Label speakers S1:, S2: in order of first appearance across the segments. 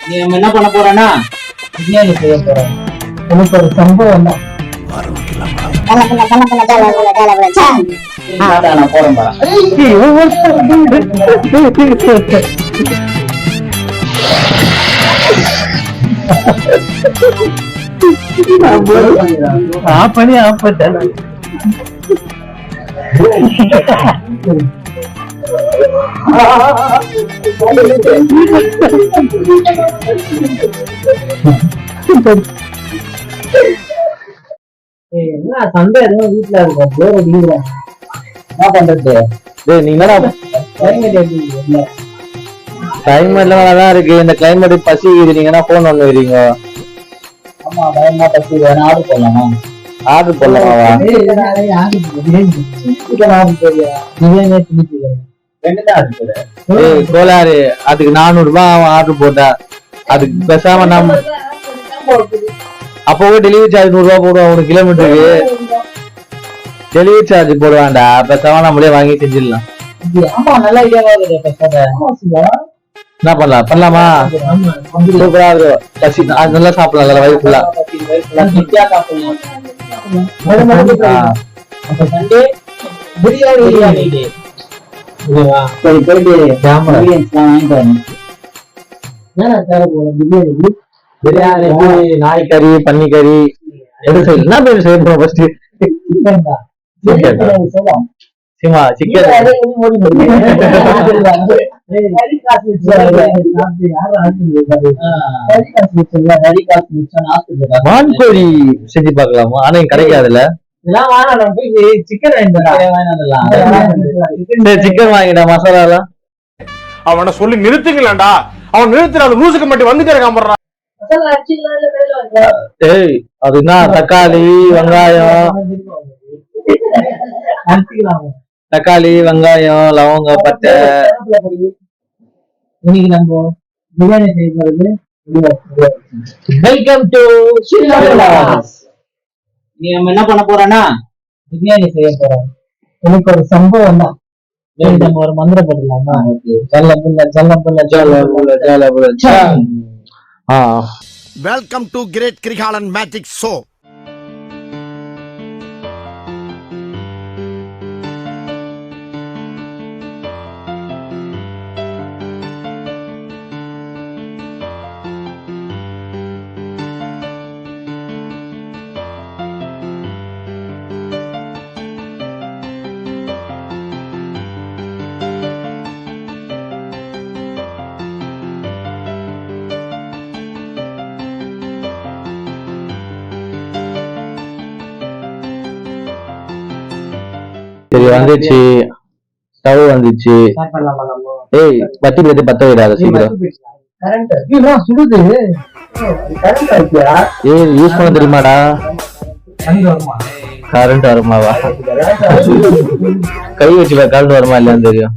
S1: நீ நம்ம என்ன பண்ண போறேன்னா பிரியாணி செய்ய போறோம். எனக்கு ஒரு சம்பவம் தான். நான் போறேன் பண்ணி என்ன சண்டே எதுவும் வீட்டுல இருக்கும் போர் அடிக்கிறேன். என்ன பண்றது? நீங்க கிளைமேட்ல தான் இருக்கு. இந்த கிளைமேட் பசிக்குது. நீங்க என்ன போன் வந்துக்கிறீங்க? ஆமா பயமா பசி. வேணா ஆர்டர் பண்ணலாமா? ஆர்டர் பண்ணலாமா? கோளாறு. அதுக்கு 400 ரூபாய் ஆர்டர் போட்டா அதுக்கு பேசாம நம்ம அப்பவே டெலிவரி சார்ஜ் 100 ரூபாய் போடுவோம். ஒரு கிலோமீட்டருக்கு டெலிவரி சார்ஜ் போடுவான்டா. பேசாம நம்மளே வாங்கி செஞ்சிடலாம். நல்ல ஐடியாவா என்ன பண்ணலாம்? பண்ணலாமா? சூப்பரா இருக்கும். பசி நல்லா சாப்பிடலாம். வயிறு ஃபுல்லா பிரியாணி, நாய்கறி, பன்னிக்கறி எது செய்யணும்? என்ன பேர் செய்ய போறோம்? ஃபர்ஸ்ட் சிமா சிக்கன். வான்கோழி செஞ்சு பாக்கலாமா? ஆனா கிடைக்காதுல்ல. சிக்கன் வாங்கிடா மசாலா எல்லாம்.
S2: அவனை சொல்லி நிறுத்துங்களாண்டா. அவன் நிறுத்துறான். லூசுக்கு மட்டும் வந்துட்டே இருக்கான்.
S1: ஏய் அது என்ன? தக்காளி வெங்காயம், தக்காளி வெங்காயம், லவங்க, பட்டை. இன்னைக்கு நம்ம பிரியாணி செய்யறது. வெல்கம் டு நீ நம்ம என்ன பண்ண போறோம்னா பிரியாணி செய்ய போறோம். எனக்கு ஒரு சம்பவம் தான். நம்ம ஒரு மந்திரம் போடலாமா?
S3: Welcome to great Kirikalan magic show.
S1: சரி வந்துச்சு. ஸ்டவ் வந்துச்சு. ஏய் பத்தி பத்தி பத்த விடாத சீக்கிரம். ஏய் யூஸ் பண்ண தெரியுமாடா? கரண்ட் வருமாவா? கை வச்சு கரண்ட் வருமா இல்லையான்னு தெரியும்.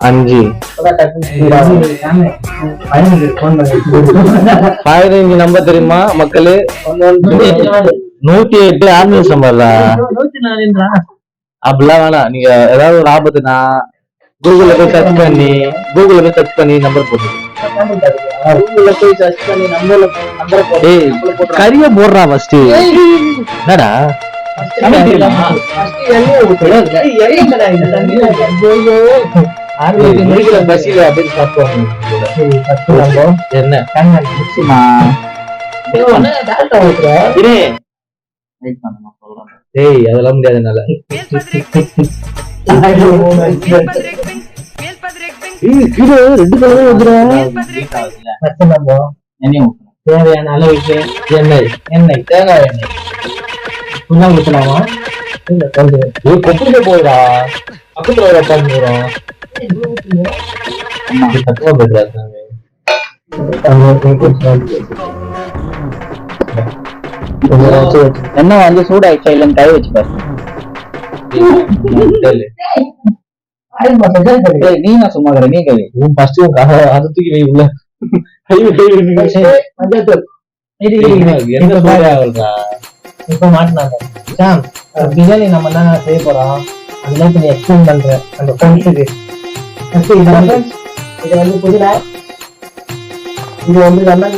S1: 5 15 நம்பர் தெரியுமா மக்களே? 108 ஆம்புலன்ஸ் நம்பர்டா. அப்படிலாம் வேணாம். நீங்க ஏதாவது ஒரு ஆபத்துனா கூகுள்ல போய் சர்ச் பண்ணி நம்பர் போட்டு கரிய போடுறா. ஃபர்ஸ்ட் என்னடா பசியில அப்படின்னு சாப்பிடுவாங்க. என்ன ஏய் அதெல்லாம் முடியாது என்னால. தேவையான அளவுக்கு எண்ணெய் தேங்காய் எண்ணெய் ஃபுல்லா ஊற்றலாமா? கொப்பிட்டு போயிடா. பக்கத்துல ஒரு உட்காந்துக்கிறோம். என்ன வந்து சூடாயிடுச்சா இல்லன்னு கை வச்சு பாரு. நீ நான் சும்மா நீ கை ஃபர்ஸ்ட் அதை தூக்கி வை உள்ள. இப்ப மாட்டினாங்க பிரியாணி நம்ம என்ன செய்ய போறோம்? அதெல்லாம் கொஞ்சம் எக்ஸ்பிளைன் பண்றேன் அந்த ஃப்ரெண்ட்ஸுக்கு. இது வந்து புதினா, இது வந்து லெமன்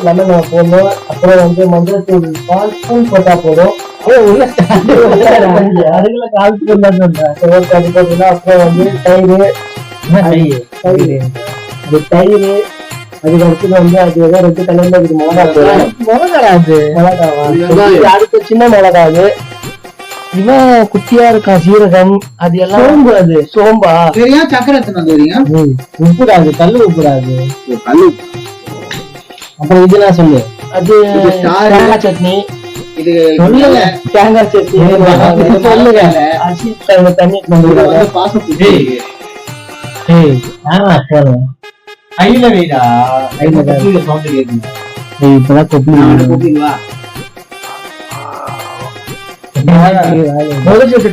S1: போடணும். அப்புறம் வந்து மஞ்சள் தூள் 1 ஸ்பூன் போட்டா போதும். அதுக்குள்ள 1/4 ஸ்பூன் தான் சொல்றேன். அது போட்டீங்கன்னா அப்புறம் வந்து தயிர், அதுக்கு அடுத்து வந்து அது ஏதோ 2 கலர்ல இருக்கு. மிளகாவா அடுத்து சின்ன மிளகாது, இவன் குட்டியா இருக்கான் சீரகம், அது எல்லாம் சோம்பு. அது சோம்பா
S4: சரியா? சக்கரை
S1: உப்புடாது, கல்லு உப்புடாது. அப்புறம் இதெல்லாம் சொல்லு. அது தேங்காய் சட்னி.
S4: இது
S1: சொல்லுங்க. தேங்காய் சட்னி சொல்லுங்க. தண்ணி
S4: பாசப்பூச்சி
S1: கையில வைடா. இப்பதான் கொப்பிடுவா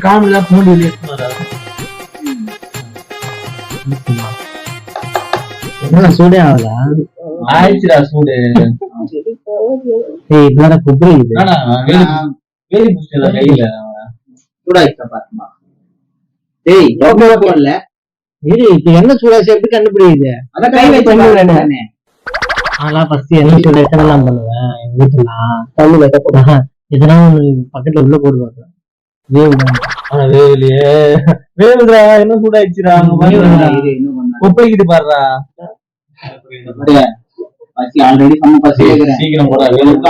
S1: காமெடியா பூண்டி என்ன சூடே ஆகல. ஆயிடுச்சுடா சூடு. இப்பதான் கொப்பிடுது வேலி புடிச்சல கையில
S4: சூடாயிட்டா பாத்துமா. டேய் போடல.
S1: என்ன சூடாச்சு எப்படி கண்டுபிடிக்குது?
S4: அத கை வச்சு
S1: அதெல்லாம் ஃபர்ஸ்ட் என்ன சூடாச்சு எல்லாம் பண்ணுவேன். எங்க வீட்டுலாம் தண்ணி வைக்க போடுவேன். இதெல்லாம் பக்கத்துல உள்ள போடுவாங்க. வேவுலையே வேவுதா என்ன சூடாயிடுச்சுடா. குப்பைக்கிட்டு பாடுறா.
S4: பசி ஆல்ரெடி செம்ம பசி.
S1: சீக்கிரம் போட.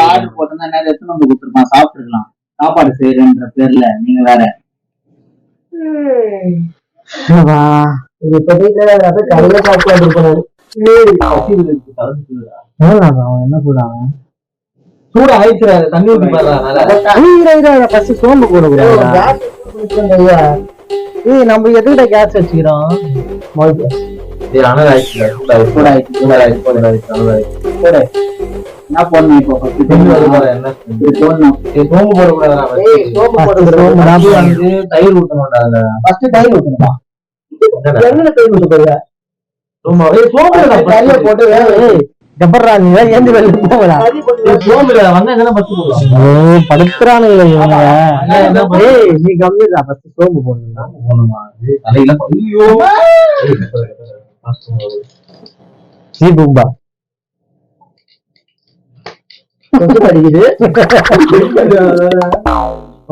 S4: ஆர்டர் போட்டா என்ன எடுத்து வந்து கொடுத்துருப்பான், சாப்பிட்டுருக்கலாம். சாப்பாடு செய்யறன்ற பேர்ல நீங்க வேற.
S1: கடையில சாப்பிட்டு இருக்கணும். என்ன சொல்றாங்க? சூட ஆயிடுச்சு. தண்ணி ஊத்தி பாடுறா. சோம்பு போடக்கூடாது. நம்ம எதுக்கிட்ட கேஸ் வச்சுக்கிறோம்?
S4: என்ன போடணும் இப்போ?
S1: சோம்பு போடக்கூடாது. தயிர் ஊத்த மாட்டாங்க. ஃபர்ஸ்ட் தயிர் ஊத்தணுமா? என்ன தயிர் ஊத்த போறியா?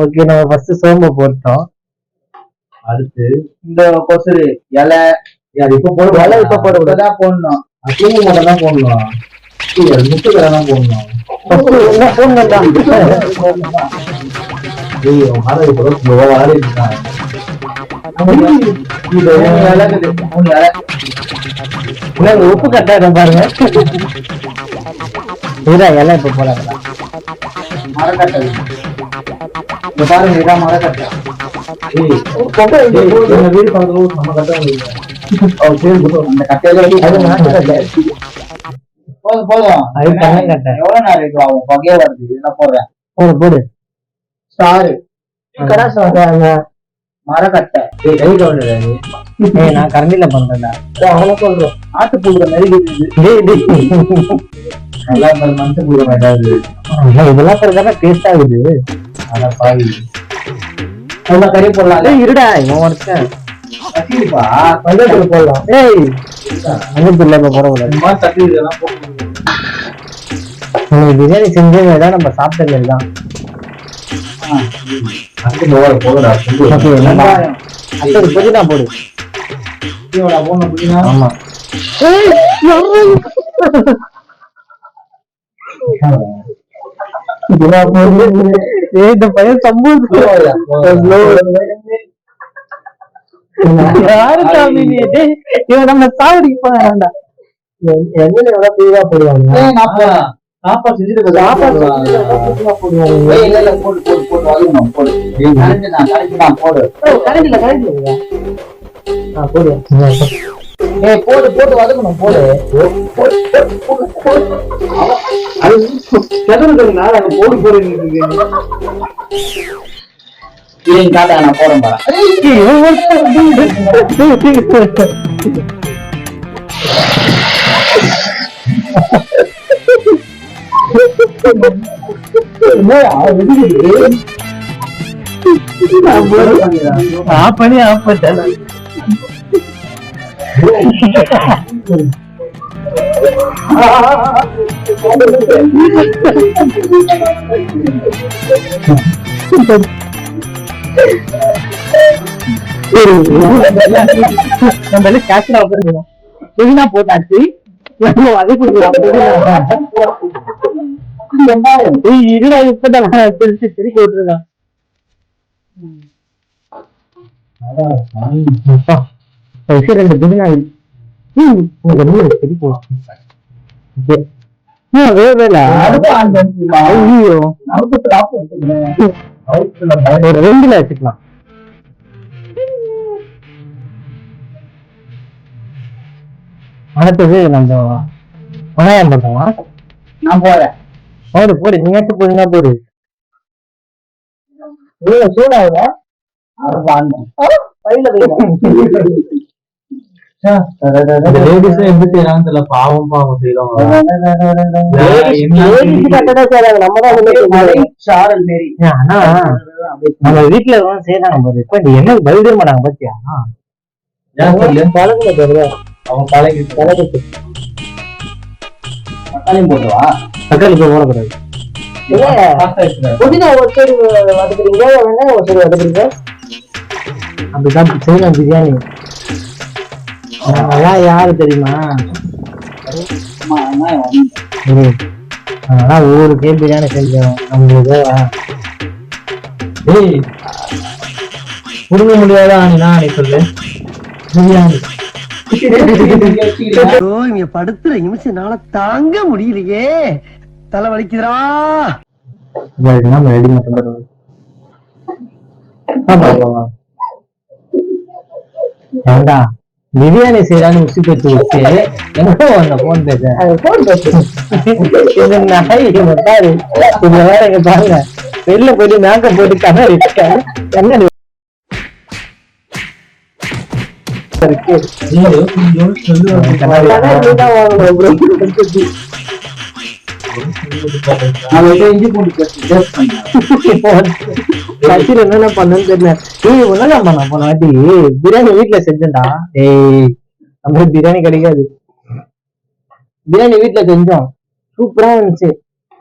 S1: ஓகே, நம்ம ஃபர்ஸ்ட் சோம்பு போட்டோம்.
S4: அடுத்து இந்த கொசுறு இலை இப்ப போட இப்ப போடதான் போடணும்.
S1: தூங்கு மட்டும் தான் போடணும். முட்டைதான் போடணும். உப்பு கட்டாத பாருங்க. இலை இப்ப போல
S4: மரக்கட்டை இப்ப பாருங்க. இதான் மரக்கட்டை.
S1: வீடு பக்கத்துல நம்ம கட்ட
S4: அந்த கட்டையில போதும் போதும். எவ்வளவு நேரம் இருக்கு? ஆகும் பகையே வருது. இதெல்லாம் போடுறேன்.
S1: போடு
S4: ஸ்டாரு மரக்கட்டை.
S1: நான் கரண்டில பண்றேன்டா. அவனை சொல்றேன்.
S4: ஆட்டுப்பூடுற நல்லா மனுஷன் பூடுற ஏதாவது
S1: இதெல்லாம் பிறகு டேஸ்ட் ஆகுது.
S4: அதான் பாவி கறி போடலாம்.
S1: இருடா இவன் ஒருத்தன்
S4: கத்திரிப்பா
S1: மஞ்சள் போடலாம். மஞ்சள் போடக்கூடாது.
S4: தட்டி
S1: பிரியாணி செஞ்சதான் நம்ம சாப்பிட்டது எல்லாம். புதினா போடு. ஆமா இந்த பையன் சம்பூர் யாரு சாமி இவன் நம்ம சாவடிக்கு போறான்டா. எண்ணெய் எவ்வளவு தூவா போடுவாங்க.
S4: சாப்பாடு செஞ்சுட்டு போடு போட்டு வதக்கணும். போடு போடு போடு காட்ட நான் போறேன் பாரு.
S1: நம்ம கேஷ் ஆஃபர் புதினா போட்டாச்சு அதை இப்பதான் திருச்சி விட்டுருக்கான். ரெண்டு புதினா சரி போலாம். ஒரு 2ல வச்சுக்கலாம். அடுத்தது நம்ம வெங்காயம் பண்ணுவோமா? நான் போறேன். போடு போடு, நீங்க போடுங்க போடு. சூடாகுத பாவம் பாவம் செய்யறோம். நம்ம வீட்டுல செய்யறாங்க இப்ப என்ன பதில் மாட்டாங்க பாத்தியா? அவன் தலைக்கு தக்காளியும் போட்டுவா. தக்காளி போய் போடக்கூடாது. புதினா ஒரு சைடு வதக்குறீங்க, வெங்காயம் ஒரு சைடு வதக்குறீங்க. அப்படிதான் செய்யலாம் பிரியாணி. அதெல்லாம் யாரு தெரியுமா? அதெல்லாம் ஊருக்கே பிரியாணி செஞ்சோம் நம்மளுக்கு. புடுங்க முடியாதா? நீ சொல்லு பிரியாணி.
S5: இங்க படுத்துற நிமிஷம்னால தாங்க முடியலையே, தலை வலிக்குதுடா.
S1: பிரியாணி செய்யறான்னு உச்சி பேச்சு வச்சு என்ன அந்த போன் பேச வேற எங்க பாருங்க, வெளில போயிட்டு மேக்கப் போட்டு கண்ணாடி கண்ணாடி என்னென்ன பண்ணு தெரியல. உன்னதான் பண்ண போன வாட்டி பிரியாணி வீட்டுல செஞ்சேன்டா. நம்ம பிரியாணி கிடைக்காது. பிரியாணி வீட்டுல செஞ்சோம், சூப்பரா இருந்துச்சு.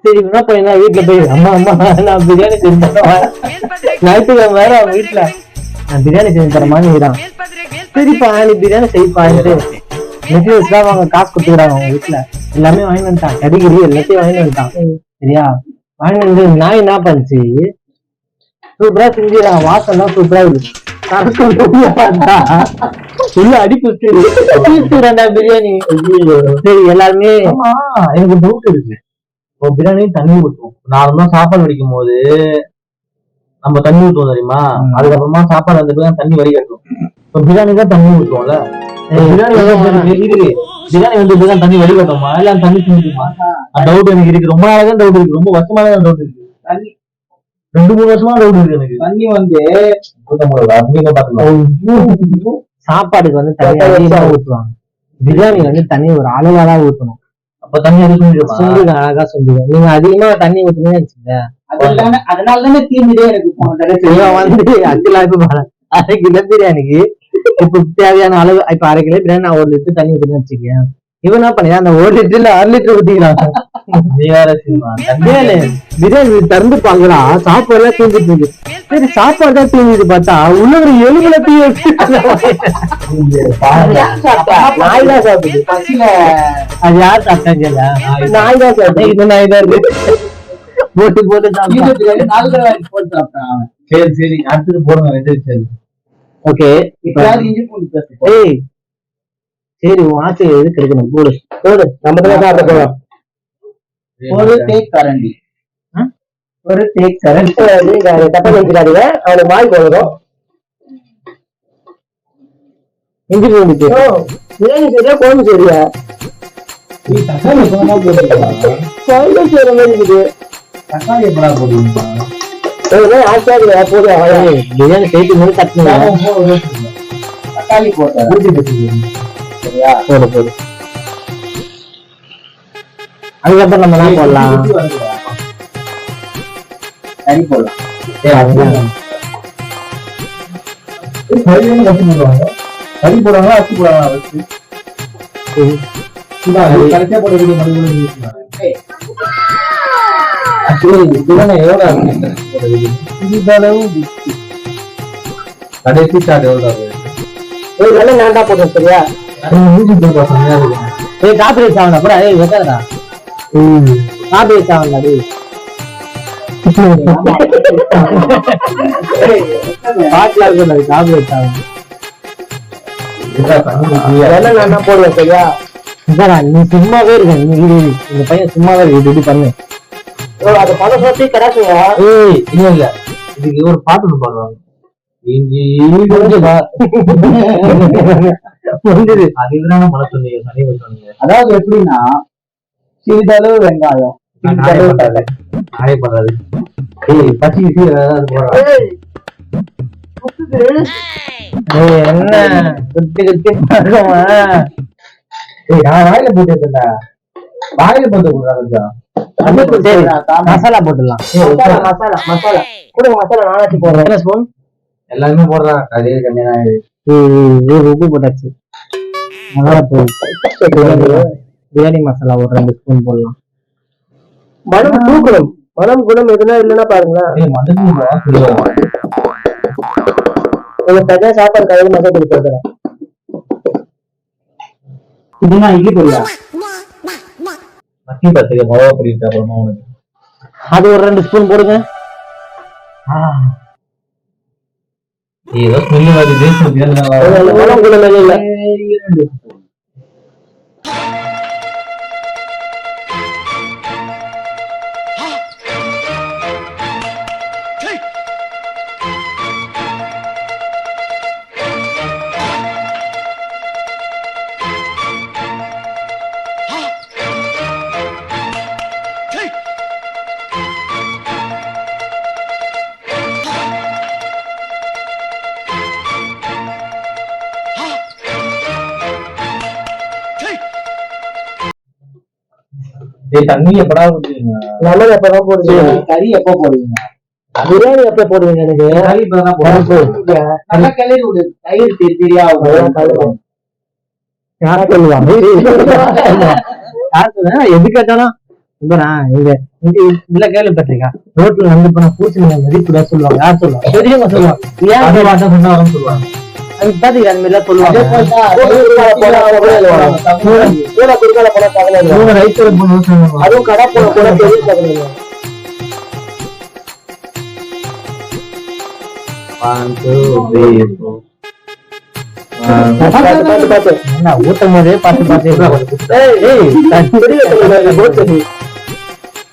S1: சரி என்ன பண்ணா வீட்டுல போய் அம்மா அம்மா நான் பிரியாணி செஞ்சேன். ஞாயிற்றுக்கிழமை வேற அவங்க வீட்டுல நான் பிரியாணி செஞ்சு தர மாதிரி தான். சரிப்பா நீ பிரியாணி செய்ப்பான்ட்டு நெக்லஸ் தான் அவங்க காசு கொடுத்துக்கிறாங்க. அவங்க வீட்டுல எல்லாமே வாங்கி வந்துட்டான், கடிகிரி எல்லாத்தையும் வாங்கி வந்துட்டான். சரியா வாங்கி வந்து நான் என்ன பண்ணுச்சு, சூப்பரா செஞ்சுறான். வாசம் தான் சூப்பரா இருக்கு. உள்ள அடிப்புடா பிரியாணி. சரி எல்லாருமே எனக்கு டவுட் இருக்கு. இப்போ பிரியாணி தண்ணி ஊற்றுவோம். நார்மலா சாப்பாடு வடிக்கும் போது நம்ம தண்ணி ஊற்றுவோம் தெரியுமா? அதுக்கப்புறமா சாப்பாடு வந்து தண்ணி வடிகட்டும். இப்போ பிரியாணி தான் தண்ணி ஊற்றுவோம்ல. பிரியாணி வந்து இப்பதான் தண்ணி வடிகட்டுமா இல்ல தண்ணி செஞ்சுமா? டவுட் எனக்கு இருக்கு. ரொம்ப நாளாக டவுட் இருக்கு. ரொம்ப வருஷமா தான் டவுட் இருக்கு. 2-3 வருஷமா டவுட் இருக்கு எனக்கு. தண்ணி வந்து சாப்பாடுக்கு வந்து தண்ணி அதிகமா ஊற்றுவாங்க. பிரியாணி வந்து தண்ணி ஒரு அளவாதான் ஊற்றணும். அப்ப தண்ணி சுண்டுங்க, அழகா சுண்டுங்க. நீங்க அதிகமா தண்ணி ஊற்றுனீங்கன்னு வச்சுங்க, அதனாலதானே தீர்ந்துட்டே இருக்கு. அரை கிலோ பிரியாணிக்கு இப்ப தேவையான அளவு, இப்ப அரை கிலோ பிரியாணி நான் 1 லிட்டர் தண்ணி ஊற்றுன்னு வச்சுக்கேன். இவன் என்ன பண்ணா அந்த 1 லிட்டர்ல 1/2 லிட்டர் ஊத்திக்கிறான். பிரியாணி திறந்து பாக்குறா, சாப்பாடு எல்லாம் தீர்ந்துட்டு இருக்கு. சரி சாப்பாடு தான் தீர்ந்துட்டு பார்த்தா உள்ள ஒரு எலும்புல தீ வச்சு நாய் தான் சாப்பிடுது. அது யார் சாப்பிட்டாங்க? நாய் தான் சாப்பிட்டேன். நாய் தான் இருக்கு போட்டு போட்டு சாப்பிட்டான். சரி சரி அடுத்தது போடுங்க. 2 சரி ஓகே. ஏய் சரி உன் ஆசை எது கிடைக்கணும் போடு போடு. நம்ம தான் சாப்பிட போறோம். ஒரு தேக் கரண்டி தப்பா நினைச்சிடாதீங்க. அவனுக்கு வாய் போடுறோம். இஞ்சி பூண்டு பிரியாணி சரியா குழம்பு சரியா குழம்பு செய்யற மாதிரி இருக்குது. தக்காளி எப்படா போடுவீங்க? பிரியாணி செய்து போது தக்காளி சரியா போடு போடு. அதுக்கப்புறம் நம்ம என்ன போடலாம்? கறி போடலாம். கறி போடுவாங்க, அரிசி போடுவாங்க.
S4: கடைசியா போட வேண்டிய மறுபடியும் ஆக்சுவலி இதுதானே எவ்வளோ கடைசி ஸ்டார்ட் எவ்வளோ
S1: இதெல்லாம் நான் தான் போட்டேன் சரியா? ஏய் காப்பி ரைஸ் ஆகணும் அப்புறம் ஏய் வெக்காதடா. காப்பி ரைஸ் ஆகணும்டா டேய். பாட்ல இருக்குடா காப்பி ரைஸ் ஆகணும். இதெல்லாம் நான் தான் போடுவேன் சரியா? இதாடா நீ சும்மாவே இருக்க. நீ இந்த பையன் சும்மாவே இருக்கு. இப்படி பண்ணு. அது பண்ண சொல்லி கராசுங்க.
S4: ஏய் இல்ல இதுக்கு ஒரு பாட்டு ஒன்று பாடுவாங்க. அதாவது எப்படின்னா சிறிதளவு வெங்காயம் நானே பண்றது பசி
S1: என்ன குத்தி குத்தி
S4: நான் வாயில போட்டு இருக்கேன்டா வாயில போட்டு கொஞ்சம்
S1: மசாலா போட்டுடலாம். மசாலா மசாலா கொடுங்க. மசாலா நானாச்சு போடுறேன். என்ன ஸ்பூன்?
S4: எல்லாருமே போடுறான். அதே கம்மியா
S1: உப்பு போட்டாச்சு. பிரியாணி மசாலா ஒரு 2 ஸ்பூன் போடலாம். மனம் தூக்கணும். மனம் குணம் எதுனா இல்லைன்னா பாருங்களேன். தனியா சாப்பாடு கையில் மசாலா தூள் போடுறேன்.
S4: இதுனா இட்லி பொடியா மக்கி பத்திரிக்கை மொழ பண்ணிட்டு அப்புறமா உனக்கு
S1: அது ஒரு 2 ஸ்பூன் போடுங்க.
S4: ஏதோ ஸ்மெல் வருது.
S1: மனம் குணம் இல்லை.
S4: தண்ணி எப்படா ஊத்துவீங்க?
S1: நல்லது எப்பதான் போடுவீங்க?
S4: கறி எப்ப போடுவீங்க?
S1: பிரியாணி எப்ப போடுவீங்க? எனக்கு
S4: கறி இப்பதான் போடுவீங்க. நல்லா கிளறி விடு. தயிர் தெரியா
S1: யார் சொல்லுவாங்க? யார் சொல்லுங்க? எது கேட்டாலும் இதுல கேள்விப்பட்டிருக்கா? ரோட்ல நடந்து போனா பூச்சி மதிப்பு சொல்லுவாங்க. யார் சொல்லுவாங்க? பெரியவங்க சொல்லுவாங்க. ஏன் சொல்லுவாங்க? அது பாத்தீங்க அந்த மாதிரி சொல்லுவாங்க. அதுவும் கடை போன கூட பெரிய ஊட்டும் போதே பார்த்து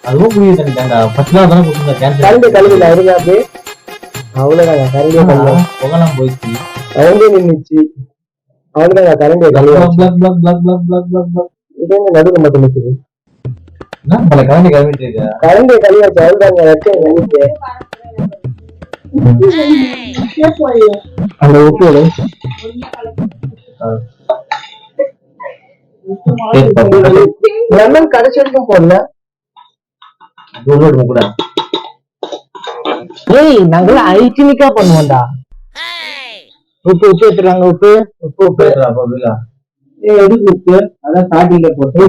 S4: அதுவும் புரியுது.
S1: கரண்டு கழுவில இருங்க. அப்படியே அவ்வளவுதாங்க. கரண்டே
S4: புகழம் போயிடுச்சு.
S1: கரண்டே நின்றுச்சு. அவ்வளவுதாங்க. கரண்டே கழுவி இதே நடுவில் மட்டும் நிற்குது.
S4: நம்மள கரண்டி கிளம்பிட்டு இருக்க.
S1: கரண்டே கழுவாச்சு. அவ்வளவுதாங்க. அந்த உப்போடு லெமன் கடைசி வரைக்கும் போடல.
S4: கூட
S1: ஏய் நாங்களாம் ஹைஜீனிக்கா பண்ணுவோம்டா. உப்பு உப்பு எடுத்துறாங்க. உப்பு உப்பு உப்பு
S4: எதுக்கு உப்பு? அதான் ஸ்டார்டிங்ல போட்டு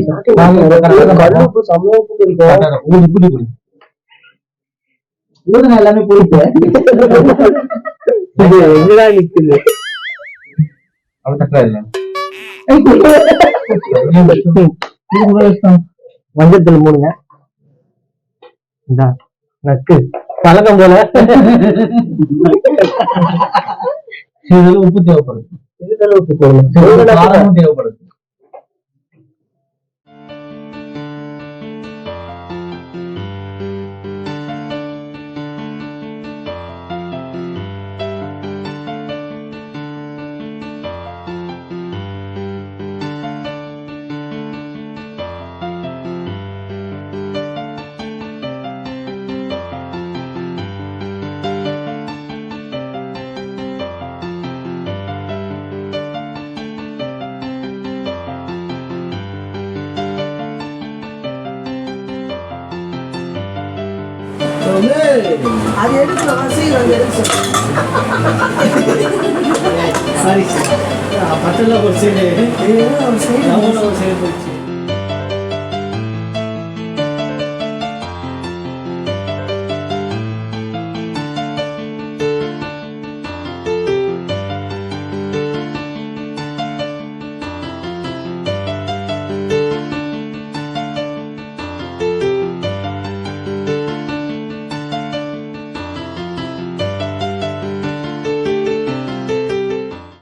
S1: உப்பு சமயம் உப்பு இருக்கும்.
S4: ஊதுனா எல்லாமே போயிட்டு
S1: எங்கடா நிக்குது? மஞ்சள் மூடுங்க. நக்கு பழக்கம் போல.
S4: உப்பு தேவைப்படுது.
S1: உப்பு போடணும்.
S4: தேவைப்படுது.
S5: அது எடுத்து சாரி பட்டெல்லாம் ஒரு சைடு ஒரு சைடு